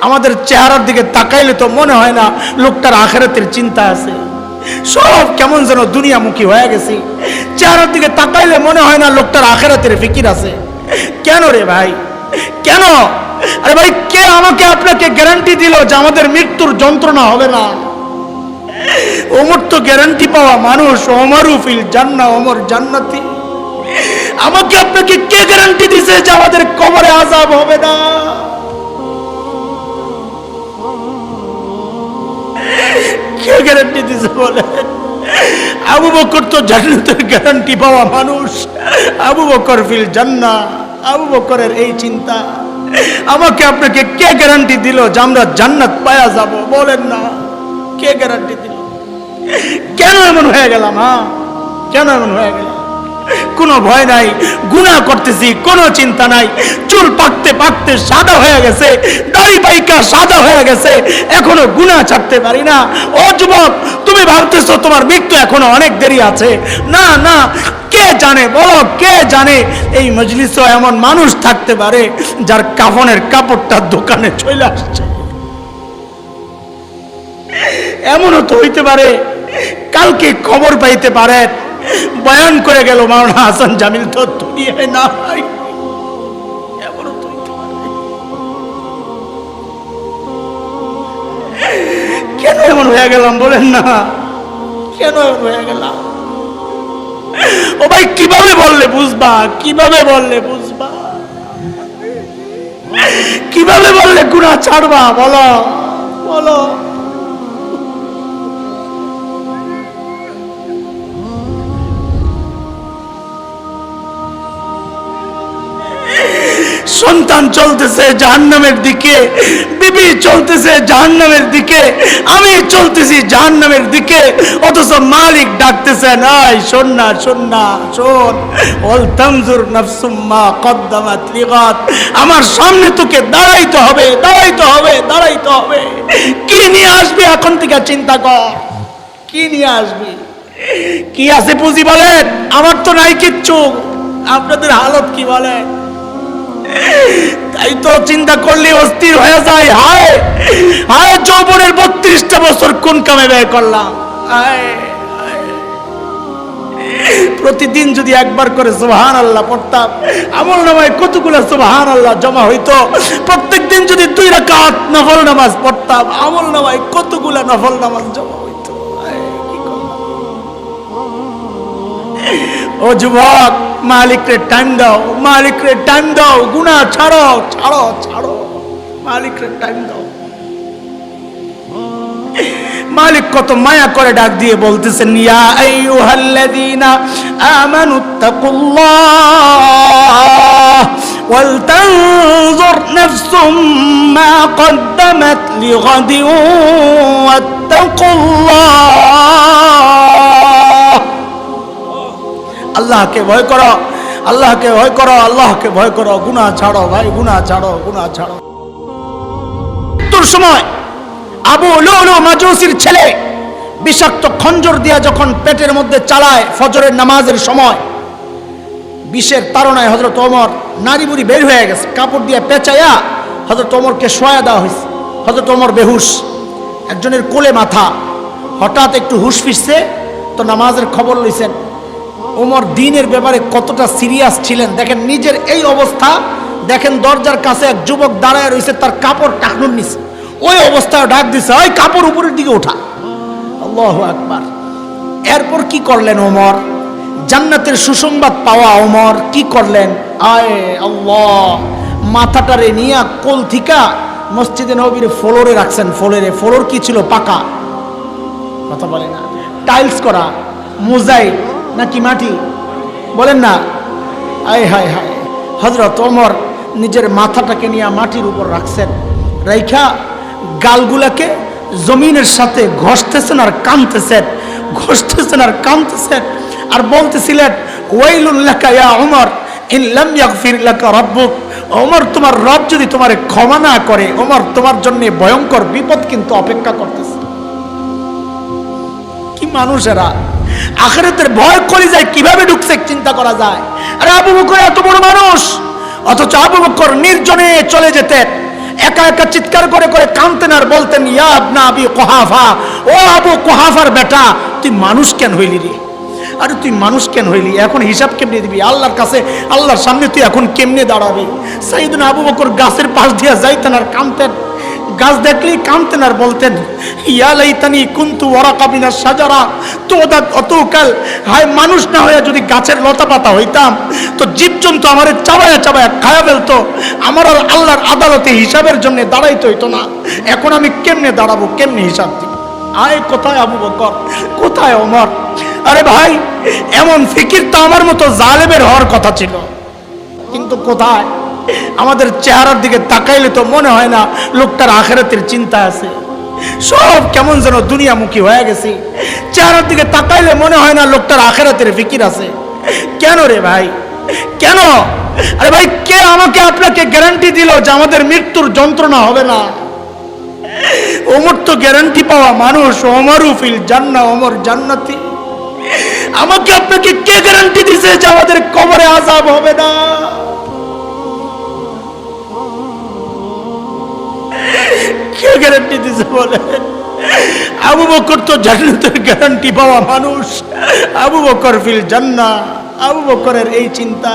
আমাদের চেহারার দিকে তাকাইলে তো মনে হয় না লোকটার আখিরাতের চিন্তা আছে। সব কেমন যেন দুনিয়ামুখী হয়ে গেছে। চেহারার দিকে তাকাইলে মনে হয় না লোকটার আখিরাতের ফিকির আছে। কেন রে ভাই, কেন? আরে ভাই, কে আমাকে আপনাকে গ্যারান্টি দিল যে আমাদের মৃত্যুর যন্ত্রণা হবে না? ওমর তো গ্যারান্টি পাওয়া মানুষ, ওমরু ফিল জান্নাহ, ওমর জান্নাতি। আমাকে আপনাকে কে গ্যারান্টি দিছে যে আমাদের কবরে আযাব হবে না? কে গ্যারান্টি দিছে বলেন? আবু বকর তো জান্নাতের গ্যারান্টি পাওয়া মানুষ। আবু বকর ফিল জান্নাহ, আবু বকরের এই চিন্তা। আমাকে আপনাকে কে গ্যারান্টি দিল যে আমরা জান্নাত পায়া যাব? বলেন না, কে গ্যারান্টি দিল? কেন এমন হয়ে গেলাম? কেন এমন হয়ে গেলাম? কোনো ভয় নাই, গুনাহ করতেছি, কোনো চিন্তা নাই। চুল পাকতে পাকতে সাদা হয়ে গেছে, দাড়ি পাইকা সাদা হয়ে গেছে, এখনো গুনাহ ছাড়তে পারি না। ও যুবক, তুমি ভাবতেছো তোমার মৃত্যু এখনো অনেক দেরি আছে। না না, কে জানে, বলো কে জানে এই মজলিসে এমন মানুষ থাকতে পারে যার কাফনের কাপড়টা দোকানে চলে আসছে। এমনও তো হইতে পারে কালকে খবর পাইতে পারে বয়ান করে গেল মাওলানা হাসান জামিল তো দুনিয়ায় না। এমনও তো হইতে পারে। কেন এমন হয়ে গেলাম বলেন না? কেন এমন হয়ে গেলাম? ও ভাই, কিভাবে বললে বুঝবা? কিভাবে বললে বুঝবা? কিভাবে বললে গুনাহ ছাড়বা? বলো বলো। সন্তান চলতেছে জাহান্নামের দিকে, বিবি চলতেছে জাহান্নামের দিকে, আমি চলতেছি জাহান্নামের দিকে, অথচ মালিক ডাকতেছে, নাই শোন না, শোন না, শোন। ওয়াল তানজুর নাফসুম মা কদ্দামাত লিগাদ। আমার সামনে তোকে দাঁড়াইতে হবে, দাঁড়াইতে হবে, দাঁড়াইতে হবে। কি নিয়ে আসবি এখন থেকে চিন্তা কর। কি নিয়ে আসবি? কি আছে পুঁজি বলেন? আমার তো নাই কিচ্ছু। আপনাদের হালত কি বলেন? তাই তো চিন্তা করলে অস্থির হয়ে যায়। হায় হায়, যৌবনের 32টা বছর কোন কামে ব্যয় করলাম। প্রতিদিন যদি একবার করে সুবহানাল্লাহ পড়তাম, আমল নামায় কতগুলো সুবহানাল্লাহ জমা হইতো। প্রত্যেকদিন যদি 2 রাকাত নফল নামাজ পড়তাম, আমল নামায় কতগুলো নফল নামাজ জমা হইতো। ও যুবক, মালিকরে টাইম দাও, মালিকরে টাইম দাও। গুনাহ ছাড়ো, ছাড়ো, ছাড়ো। মালিকরে টাইম দাও। মালিক কত মায়া করে ডাক দিয়ে বলতেছেন, ইয়া আইয়ুহাল্লাযীনা আমানুত্তাকুল্লাহ ওয়াল তানজুর নাফসুম মা কদ্দামাত লিগাদিন ওয়াত্তাকুল্লাহ। আল্লাহকে ভয় করো, আল্লাহকে ভয় করো, আল্লাহকে ভয় করো। গুনাহ ছাড়ো ভাই, গুনাহ ছাড়ো, গুনাহ ছাড়ো। তোর সময় আবু লুলু মাজুসির ছেলে বিষাক্ত খঞ্জর দিয়া যখন পেটের মধ্যে চালায় ফজরের নামাজের সময়, বিষের তাড়নায় হযরত ওমর নারী বুড়ি বের হয়ে গেছে, কাপড় দিয়ে পেঁচাইয়া হযরত ওমরকে শোয়া দেওয়া হয়েছে। হযরত ওমর বেহুশ, একজনের কোলে মাথা। হঠাৎ একটু হুশ ফিরছে তো নামাজের খবর লইছেন। ওমর দ্বীনের ব্যাপারে কতটা সিরিয়াস ছিলেন দেখেন। নিজের এই অবস্থা দেখেন, দরজার কাছে এক যুবক দাঁড়ায় রয়েছে, তার কাপড় টাকনুর নিচে। ওই অবস্থায় ডাক দিছে, ওই কাপড় উপরের দিকে ওঠা। আল্লাহু আকবার। এরপর কি করলেন ওমর? জান্নাতের সুসংবাদ পাওয়া ওমর কি করলেন? আয় আল্লাহ, মাথাটারে নিয়ে কোল থিকা মসজিদে নববীর ফ্লোরে রাখছেন। ফ্লোর কি ছিল? পাকা, কথা বলে না, টাইলস করা, মোজাইক নাকি মাটি বলেন না? আয় হায় হায়। হযরত ওমর নিজের মাথাটাকে নিয়ে মাটির উপর রাখছেন, রাইখা গালগুলাকে জমিনের সাথে ঘষতেছেন আর কাঁদতেছেন, ঘষতেছেন আর কাঁদতেছেন, আর বলতেছিলেন, ওয়াইলুল লাকা ইয়া ওমর ইন লাম ইয়াগফির লাকা রাব্বুক। ওমর, তোমার রব যদি তোমারে ক্ষমা না করে, ওমর তোমার জন্য ভয়ঙ্কর বিপদ কিন্তু অপেক্ষা করতেছে। কি মানুষেরা! আখিরাতের ভয় করে যায়, কিভাবে ঢুকছে চিন্তা করা যায়। আরে আবু বকর এত বড় মানুষ, অথচ আবু বকর নির্জনে চলে যেতেন। একা একা চিৎকার করে করে কাঁদতেন আর বলতেন, ইয়া ইবনা আবি কুহাফা, ও আবু কুহাফার বেটা, তুই মানুষ কেন হইলি রে? আরে তুই মানুষ কেন হইলি? এখন হিসাব কেমনে দিবি আল্লাহর কাছে? আল্লাহর সামনে তুই এখন কেমনে দাঁড়াবি? সাইয়েদনা আবু বকর গাছের পাশ দিয়ে যাইতেন আর কাঁদতেন, গাছ দেখলেই কাঁদতেন আর বলতেন, ইয়া লাইতানি কুনতু ওয়ারাকা মিনাশ শাজারা তুদাক অতুকাল, হায় মানুষ না হয়ে যদি গাছের লতা পাতা হইতাম তো জীবজন্তু আমারে চাবায়া চাবায়া খায়া ফেলতো, আমার আর আল্লাহর আদালতে হিসাবের জন্য দাঁড়াইতে হইতো না। এখন আমি কেমনে দাঁড়াবো, কেমনে হিসাব দিব? আয় কোথায় আবু বকর, কোথায় ওমর? আরে ভাই, এমন ফিকির তো আমার মতো জালেমের হওয়ার কথা ছিল, কিন্তু কোথায়? আমাদের চেহারার দিকে তাকাইলে তো মনে হয় না লোকটার আখিরাতের চিন্তা আছে। সব কেমন যেন দুনিয়ামুখী হয়ে গেছে। চেহারার দিকে তাকাইলে মনে হয় না লোকটার আখিরাতের ফিকির আছে। কেন রে ভাই, কেন? আরে ভাই, কে আমাকে আপনাকে গ্যারান্টি দিল যে আমাদের মৃত্যুর যন্ত্রণা হবে না? ওমর তো গ্যারান্টি পাওয়া মানুষ, ওমরু ফিল জান্নাহ, ওমর জান্নাতি। আমাকে আপনাকে কে গ্যারান্টি দিছে যে আমাদের কবরে আযাব হবে না? কে গ্যারান্টি দিছে বলে? আবু বকর তো জান্নাতের গ্যারান্টি পাওয়া মানুষ, আবু বকর ফিল জান্নাহ, আবু বকরের এই চিন্তা।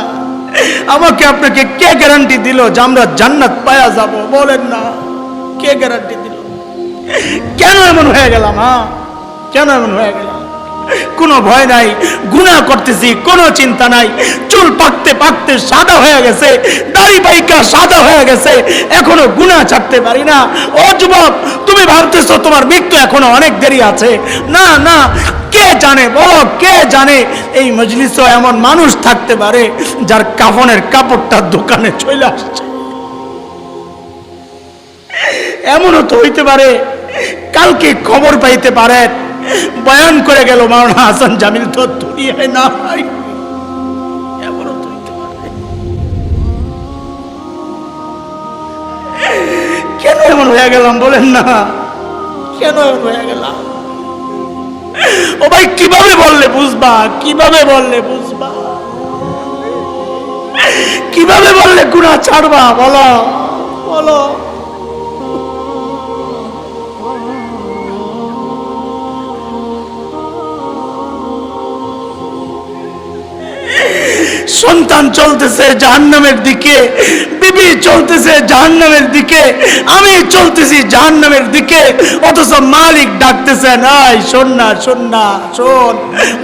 আমাকে আপনাকে কে গ্যারান্টি দিল যে আমরা জান্নাত পায়া যাব? বলেন না, কে গ্যারান্টি দিল? কেন এমন হয়ে গেলাম? কেন এমন হয়ে গেলাম? কোনো ভয় নাই, গুনাহ করতেছি, কোনো চিন্তা নাই। চুল পাকতে পাকতে সাদা হয়ে গেছে, দাড়ি পাইকা সাদা হয়ে গেছে, এখনো গুনাহ ছাড়তে পারি না। ও যুবক, তুমি ভাবতেছো তোমার মৃত্যু এখনো অনেক দেরি আছে। না না, কে জানে, বলো কে জানে এই মজলিসে এমন মানুষ থাকতে পারে যার কাফনের কাপড়টা দোকানে চলে আসছে। এমনও তো হইতে পারে কালকে খবর পাইতে পারে বয়ান করে গেল মাওলানা হাসান জামিল তো দুনিয়ায় না হয়। এমনও তো হইতে পারে। কেন এমন হয়ে গেলাম বলেন না? কেন এমন হয়ে গেলাম? ও ভাই, কিভাবে বললে বুঝবা? কিভাবে বললে বুঝবা? কিভাবে বললে গুনাহ ছাড়বা? বলো বলো। সন্তান চলতেছে জাহান্নামের দিকে, বিবি চলতেছে জাহান্নামের দিকে, আমি চলতেছি জাহান্নামের দিকে, অথচ মালিক ডাকতেছে, নাই শোন না, শোন না, শোন,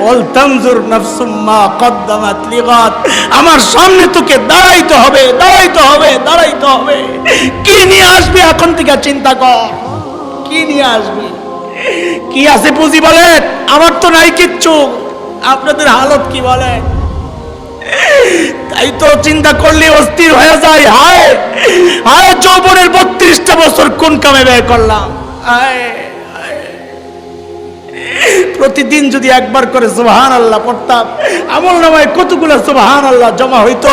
ওয়াল তানজুর নাফসুম মা কদ্দামাত লিগাদ। আমার সামনে তোকে দাঁড়াইতে হবে, দাঁড়াইতে হবে, দাঁড়াইতে হবে। কি নিয়ে আসবি এখন থেকে চিন্তা কর, কি নিয়ে আসবি? কি আছে পুঁজি বলেন? আমার তো নাই কিচ্ছু। আপনাদের হালত কি বলে? তাই তো চিন্তা করলে অস্থির হয়ে যায়। হায় হায়, যৌবনের 32টা বছর কোন কামে ব্যয় করলাম। প্রতিদিন যদি একবার করে সুবহানাল্লাহ পড়তাম, আমলনামায় কতগুলো সুবহানাল্লাহ জমা হইতো।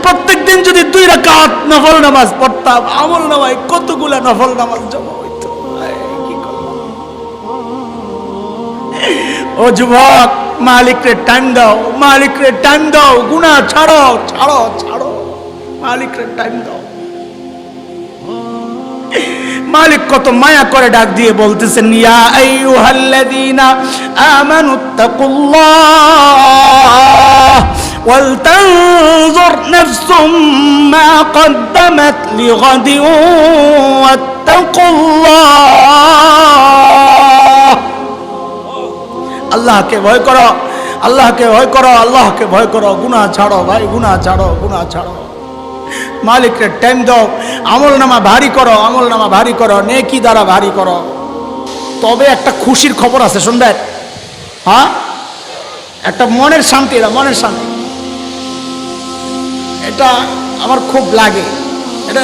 প্রত্যেকদিন যদি 2 রাকাত নফল নামাজ পড়তাম, আমলনামায় কতগুলো নফল নামাজ জমা হইতো। কি করলাম? ও যুবক, মালিকরে টাইম দাও, মালিকরে টাইম দাও, গুনাহ ছাড়ো, ছাড়ো, ছাড়ো, মালিকরে টাইম দাও। মালিক কত মায়া করে ডাক দিয়ে বলতেছেন, ইয়া আইয়ুহাল্লাযীনা আমানুত্তাকুল্লাহ ওয়াল তানজুর নাফসুম মা কদ্দামাত লিগাদিন ওয়াত্তাকুল্লাহ। আল্লাহকে ভয় করো, আল্লাহকে ভয় করো, আল্লাহকে ভয় করো। গুনাহ ছাড়ো ভাই, গুনাহ ছাড়ো, গুনাহ ছাড়ো। মালিককে টাইম দাও, আমলনামা ভারী করো, আমলনামা ভারী করো, নেকি দ্বারা ভারী করো। তবে একটা খুশির খবর আছে, শুনবেন? হ্যাঁ, একটা মনের শান্তি, এটা মনের শান্তি। এটা আমার খুব লাগে, এটা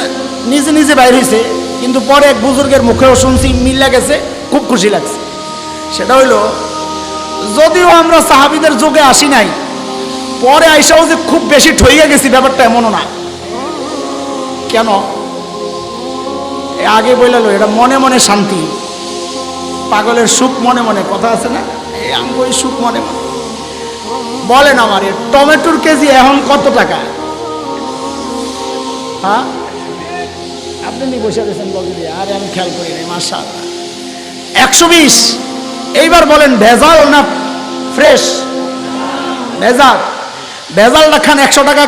নিজে নিজে বাইর হয়েছে, কিন্তু পরে এক বুজুর্গের মুখেও শুনছি, মিল্লা গেছে, খুব খুশি লাগছে। সেটা হইল, যদিও আমরা সাহাবীদের যুগে আসি নাই, পরে আইসাও যে খুব বেশি ঠইয়া গেছি ব্যাপারটা এমনও না। কেন? আগে বললো এটা মনে মনে শান্তি, পাগলের সুখ মনে মনে, কথা আছে না? আমি ওই সুখ মনে মনে। বলেন আমার টমেটোর কেজি এখন কত টাকা? হ্যাঁ, আপনি আপনি নি বসে দিয়েছেন বগি দিয়ে, আরে আমি খেয়াল করি নাই, মাশাআল্লাহ। 120। এইবার বলেন ভেজাল না ফ্রেশ? ভেজাল। ভেজালটা খান 100 টাকা,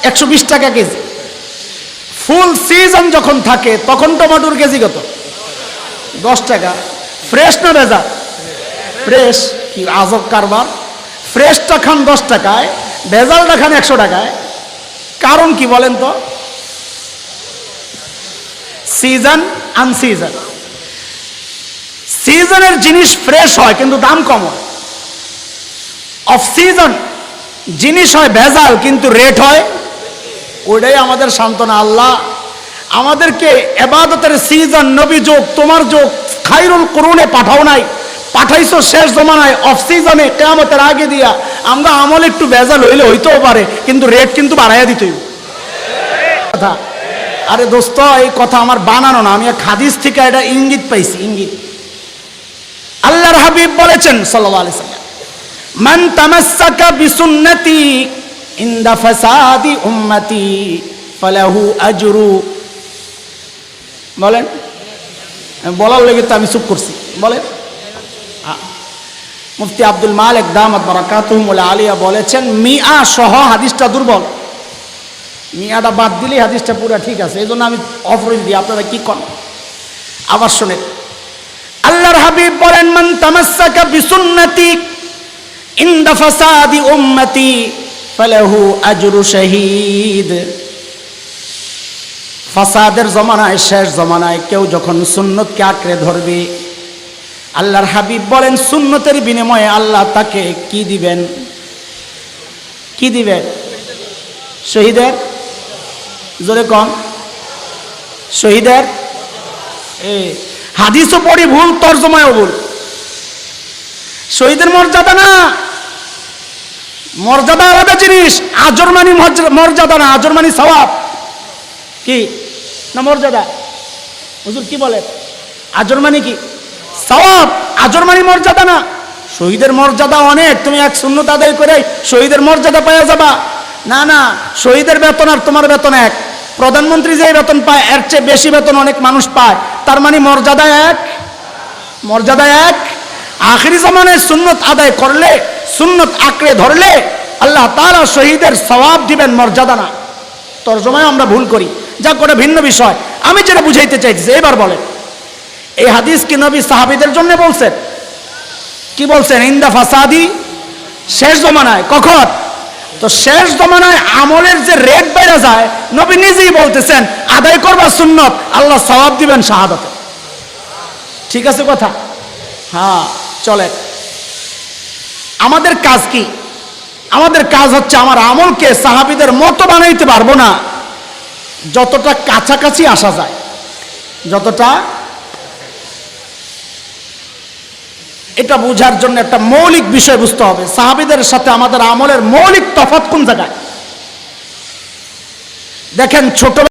120 টাকা কেজি। ফুল সিজন যখন থাকে তখন টমেটোর কেজি কত? 10 টাকা। ফ্রেশ না ভেজাল? ফ্রেশ। কি আজব কারবার! ফ্রেশটা খান 10 টাকায়, ভেজালটা খান 100 টাকায়। কারণ কি বলেন তো? সিজন আনসিজন। সিজনের জিনিস ফ্রেশ হয় কিন্তু দাম কম হয়। অফ সিজন জিনিস হয় ভেজাল কিন্তু রেট হয়, ওইটাই আমাদের সান্ত্বনা। আল্লাহ আমাদেরকে ইবাদতের সিজন, নবী যোগ, তোমার যোগ, খায়রুল কুরুনে পাঠাও নাই, পাঠাইছো শেষ জমানায় অফ সিজনে, কিয়ামতের আগে দিয়া। আমরা আমল একটু ভেজাল হইলে হইতেও পারে, কিন্তু রেট কিন্তু বাড়াইয়া দিতেই কথা। আরে দোস্ত, এই কথা আমার বানানো না, আমি এক হাদিস থেকে এটা ইঙ্গিত পাইছি, ইঙ্গিত। আল্লাহর হাবিব বলেছেন সাল্লাল্লাহু আলাইহি সাল্লাম, মান তামাসসাকা বিসুন্নতি ইনদা ফাসাদি উম্মতি ফালাহু আজরু। বলেন, বলার লেগে তো আমি চুপ করছি। বলেন। মুফতি আব্দুল মালিক দামাত বারাকাতুহুল আলিয়া বলেছেন, মিয়া সহ হাদিসটা দুর্বল। মিয়াটা বাদ দিলেই হাদিসটা পুরো ঠিক আছে, এই জন্য আমি অফরজ দিই, আপনারা কি করেন? আবার শোনেন, আল্লাহর হাবিব বলেন, মান তামাসসাকা বিসুন্নতি ইনদা ফাসাদি উম্মতি ফালাহু আজরু শাহীদ। ফাসাদের জমানায়, শেষ জমানায় কেউ যখন সুন্নতকে আঁকড়ে ধরবে, আল্লাহর হাবিব বলেন সুন্নতের বিনিময়ে আল্লাহ তাকে কি দিবেন? কি দিবেন? শহীদের, জোরে কন, শহীদের। হাদিসও পড়ি ভুল, তরজমায়ও ভুল। শহীদের মর্যাদা না, মর্যাদা আলাদা জিনিস। আজর মানে মর্যাদা না, আজর মানে সওয়াব। কি না মর্যাদা? হুজুর কি বলে? আজর মানে কি? সওয়াব। আজর মানে মর্যাদা না। শহীদের মর্যাদা অনেক, তুমি এক সুন্নত আদায় করে শহীদের মর্যাদা পাওয়া যাবা না। না, শহীদের বেতন আর তোমার বেতন এক। প্রধানমন্ত্রী যে বেতন পায় এর চেয়ে বেশি বেতন অনেক মানুষ পায়, তার মানে মর্যাদা এক, মর্যাদা এক। আখিরি জামানায় সুন্নত আদায় করলে, সুন্নত আঁকড়ে ধরলে আল্লাহ তাআলা শহীদের সওয়াব দিবেন, মর্যাদা না। তরজমায় আমরা ভুল করি, যা করে ভিন্ন বিষয়। আমি যেটা বুঝাইতে চাইছি, এবার বলেন, এই হাদিস কি নবী সাহাবীদের জন্য বলছেন? কি বলছেন? ইনদা ফাসাদি, শেষ জমানায়। কখন? তো শেষ জমানায় আমলের যে রেট বেড়ে যায়, নবী নিজেই বলতেছেন আদায় করবা সুন্নত, আল্লাহ সওয়াব দিবেন শাহাদাতে। ঠিক আছে কথা? হ্যাঁ, চলে। আমাদের কাজ কি? আমাদের কাজ হচ্ছে আমার আমলকে সাহাবীদের মতো বানাইতে পারবো না, যতটা কাছাকাছি আসা যায়, যতটা। এটা বোঝার জন্য একটা মৌলিক বিষয় বুঝতে হবে, সাহাবীদের সাথে আমাদের আমলের মৌলিক তফাৎ কোন জায়গায়। দেখেন, ছোট